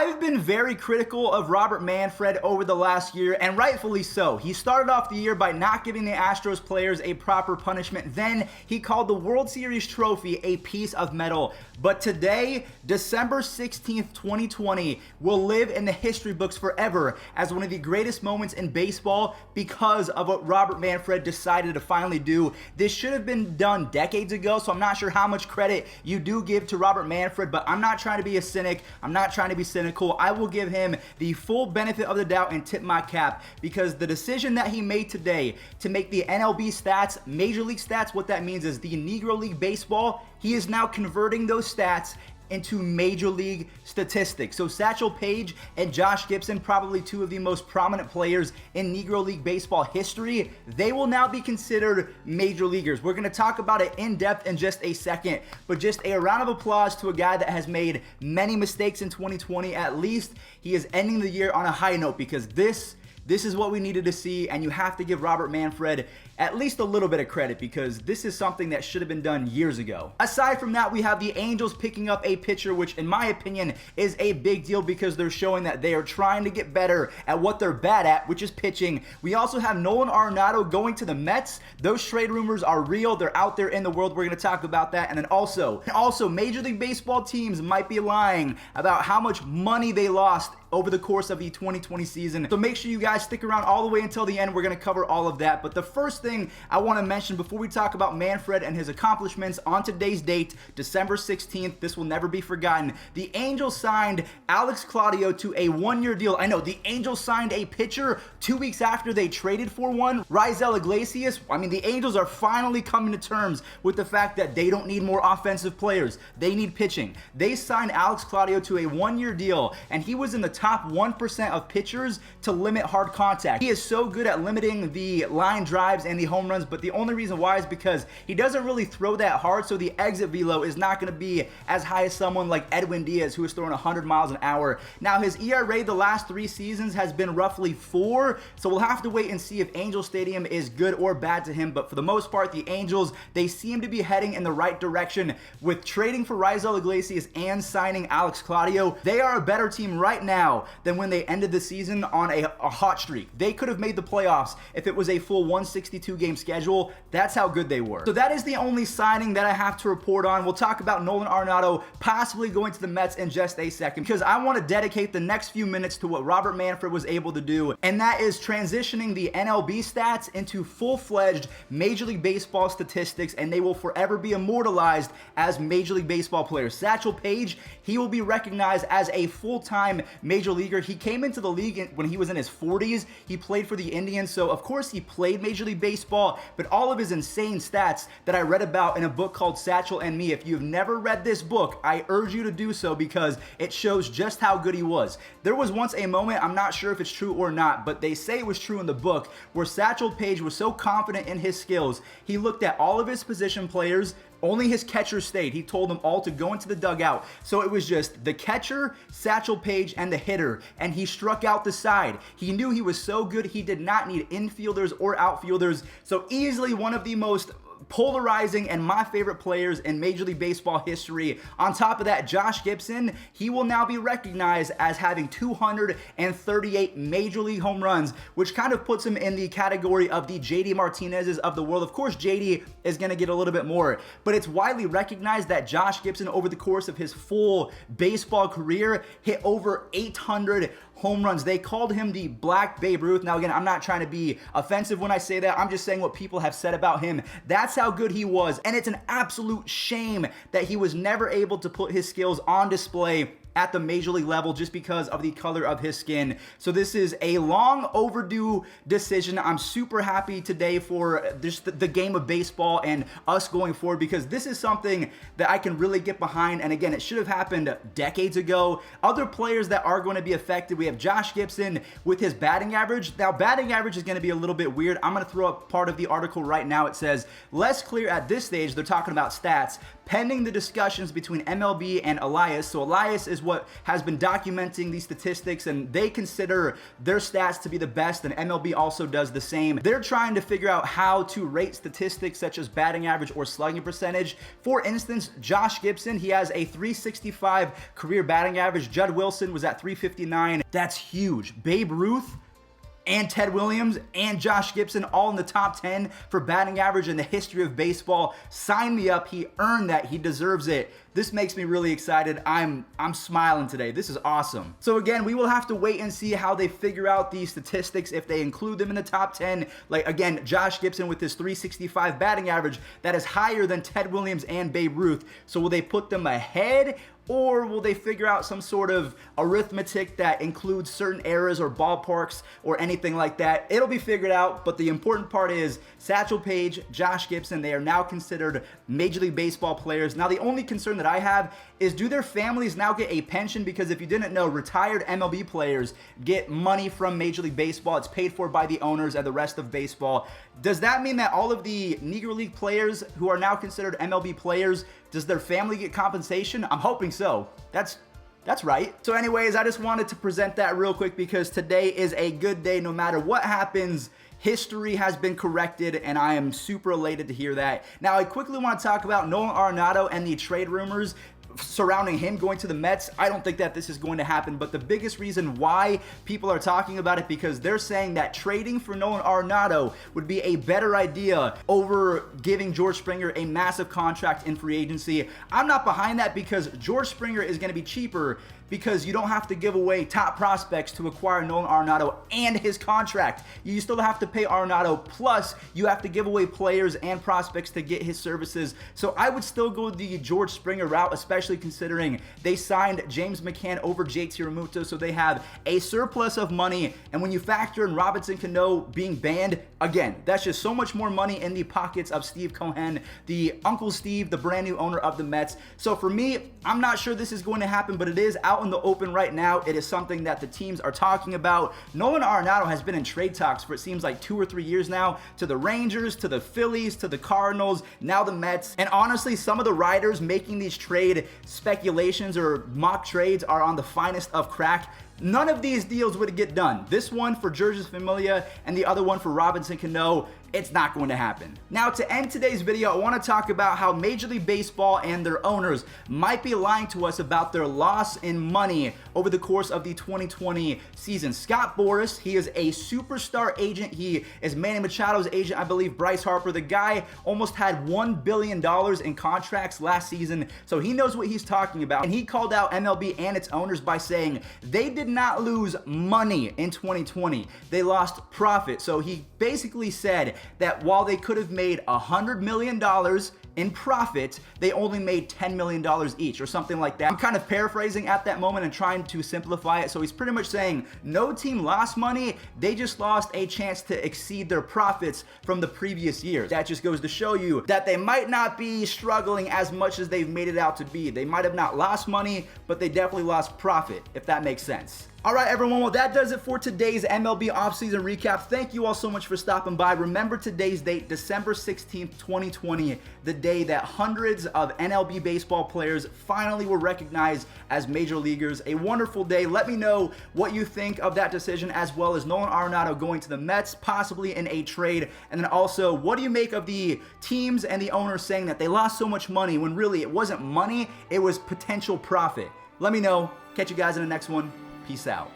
I've been very critical of Robert Manfred over the last year, and rightfully so. He started off the year by not giving the Astros players a proper punishment. Then he called the World Series trophy a piece of metal. But today, December 16th, 2020, will live in the history books forever as one of the greatest moments in baseball because of what Robert Manfred decided to finally do. This should have been done decades ago, so I'm not sure how much credit you do give to Robert Manfred, but I'm not trying to be a cynic. I'm not trying to be cynical. I will give him the full benefit of the doubt and tip my cap, because the decision that he made today to make the MLB stats, Major League stats, what that means is the Negro League Baseball, he is now converting those stats into Major League statistics. So Satchel Paige and Josh Gibson, probably two of the most prominent players in Negro League Baseball history, they will now be considered Major Leaguers. We're going to talk about it in depth in just a second, but just a round of applause to a guy that has made many mistakes in 2020. At least he is ending the year on a high note, because this is what we needed to see, and you have to give Robert Manfred at least a little bit of credit, because this is something that should have been done years ago. Aside from that, we have the Angels picking up a pitcher, which in my opinion is a big deal because they're showing that they are trying to get better at what they're bad at, which is pitching. We also have Nolan Arenado going to the Mets. Those trade rumors are real. They're out there in the world. We're going to talk about that. And then also Major League Baseball teams might be lying about how much money they lost over the course of the 2020 season. So make sure you guys stick around all the way until the end. We're going to cover all of that. But the first thing I want to mention before we talk about Manfred and his accomplishments on today's date, December 16th, this will never be forgotten. The Angels signed Alex Claudio to a one-year deal. I know, the Angels signed a pitcher 2 weeks after they traded for one, Raisel Iglesias. I mean, the Angels are finally coming to terms with the fact that they don't need more offensive players. They need pitching. They signed Alex Claudio to a one-year deal, and he was in the top 1% of pitchers to limit hard contact. He is so good at limiting the line drives and the home runs, but the only reason why is because he doesn't really throw that hard, so the exit velo is not going to be as high as someone like Edwin Diaz, who is throwing 100 miles an hour. Now, his ERA the last 3 seasons has been roughly 4, so we'll have to wait and see if Angel Stadium is good or bad to him, but for the most part, the Angels, they seem to be heading in the right direction with trading for Raisel Iglesias and signing Alex Claudio. They are a better team right now than when they ended the season on a hot streak. They could have made the playoffs if it was a full 162 game schedule. That's how good they were. So that is the only signing that I have to report on. We'll talk about Nolan Arenado possibly going to the Mets in just a second, because I want to dedicate the next few minutes to what Robert Manfred was able to do, and that is transitioning the MLB stats into full-fledged Major League Baseball statistics, and they will forever be immortalized as Major League Baseball players. Satchel Paige, he will be recognized as a full-time Major Leaguer. He came into the league when he was in his 40s. He played for the Indians, so of course he played Major League Baseball, but all of his insane stats that I read about in a book called Satchel and Me, if you've never read this book, I urge you to do so, because it shows just how good he was. There was once a moment, I'm not sure if it's true or not, but they say it was true in the book, where Satchel Paige was so confident in his skills, he looked at all of his position players. Only his catcher stayed. He told them all to go into the dugout. So it was just the catcher, Satchel Paige, and the hitter, and he struck out the side. He knew he was so good, he did not need infielders or outfielders. So easily one of the most polarizing and my favorite players in Major League Baseball history. On top of that, Josh Gibson, he will now be recognized as having 238 Major League home runs, which kind of puts him in the category of the JD Martinez's of the world. Of course, JD is going to get a little bit more, but it's widely recognized that Josh Gibson, over the course of his full baseball career, hit over 800 home runs. They called him the Black Babe Ruth. Now, again, I'm not trying to be offensive when I say that. I'm just saying what people have said about him. That's how good he was, and it's an absolute shame that he was never able to put his skills on display at the Major League level just because of the color of his skin. So this is a long overdue decision. I'm super happy today for just the game of baseball and us going forward, because this is something that I can really get behind. And again, it should have happened decades ago. Other players that are going to be affected, we have Josh Gibson with his batting average. Now, batting average is going to be a little bit weird. I'm going to throw up part of the article right now. It says, less clear at this stage, they're talking about stats, pending the discussions between MLB and Elias. So Elias is what has been documenting these statistics, and they consider their stats to be the best, and MLB also does the same. They're trying to figure out how to rate statistics such as batting average or slugging percentage. For instance, Josh Gibson, he has a 365 career batting average. Judd Wilson was at 359. That's huge. Babe Ruth and Ted Williams and Josh Gibson all in the top 10 for batting average in the history of baseball. Sign me up. He earned that. He deserves it. This makes me really excited. I'm smiling today. This is awesome. So again, we will have to wait and see how they figure out these statistics, if they include them in the top 10. Like again, Josh Gibson with his 365 batting average, that is higher than Ted Williams and Babe Ruth. So will they put them ahead? Or will they figure out some sort of arithmetic that includes certain eras or ballparks or anything like that? It'll be figured out, but the important part is Satchel Paige, Josh Gibson, they are now considered Major League Baseball players. Now, the only concern that I have is, do their families now get a pension? Because if you didn't know, retired MLB players get money from Major League Baseball. It's paid for by the owners and the rest of baseball. Does that mean that all of the Negro League players who are now considered MLB players, does their family get compensation? I'm hoping so. That's right. So anyways, I just wanted to present that real quick because today is a good day. No matter what happens, history has been corrected, and I am super elated to hear that. Now, I quickly want to talk about Nolan Arenado and the trade rumors surrounding him going to the Mets. I don't think that this is going to happen, but the biggest reason why people are talking about it, because they're saying that trading for Nolan Arenado would be a better idea over giving George Springer a massive contract in free agency. I'm not behind that because George Springer is going to be cheaper, because you don't have to give away top prospects to acquire Nolan Arenado and his contract. You still have to pay Arenado, plus you have to give away players and prospects to get his services. So I would still go the George Springer route, especially considering they signed James McCann over JT Realmuto, so they have a surplus of money. And when you factor in Robinson Cano being banned, again, that's just so much more money in the pockets of Steve Cohen, the Uncle Steve, the brand new owner of the Mets. So for me, I'm not sure this is going to happen, but it is out in the open right now. It is something that the teams are talking about. Nolan Arenado has been in trade talks for, it seems like, 2 or 3 years now, to the Rangers, to the Phillies, to the Cardinals, now the Mets. And honestly, some of the writers making these trade speculations or mock trades are on the finest of crack. None of these deals would get done. This one for Georges Familia and the other one for Robinson Cano, it's not going to happen. Now, to end today's video, I want to talk about how Major League Baseball and their owners might be lying to us about their loss in money over the course of the 2020 season. Scott Boras, he is a superstar agent. He is Manny Machado's agent, I believe. Bryce Harper, the guy almost had $1 billion in contracts last season, so he knows what he's talking about. And he called out MLB and its owners by saying they did not lose money in 2020. They lost profit. So he basically said that while they could have made $100 million in profit, they only made $10 million each or something like that. I'm kind of paraphrasing at that moment and trying to simplify it. So he's pretty much saying no team lost money. They just lost a chance to exceed their profits from the previous years. That just goes to show you that they might not be struggling as much as they've made it out to be. They might have not lost money, but they definitely lost profit, if that makes sense. All right, everyone, well, that does it for today's MLB offseason recap. Thank you all so much for stopping by. Remember today's date, December 16th, 2020, the day that hundreds of MLB baseball players finally were recognized as major leaguers. A wonderful day. Let me know what you think of that decision, as well as Nolan Arenado going to the Mets, possibly in a trade. And then also, what do you make of the teams and the owners saying that they lost so much money when really it wasn't money, it was potential profit? Let me know. Catch you guys in the next one. Peace out.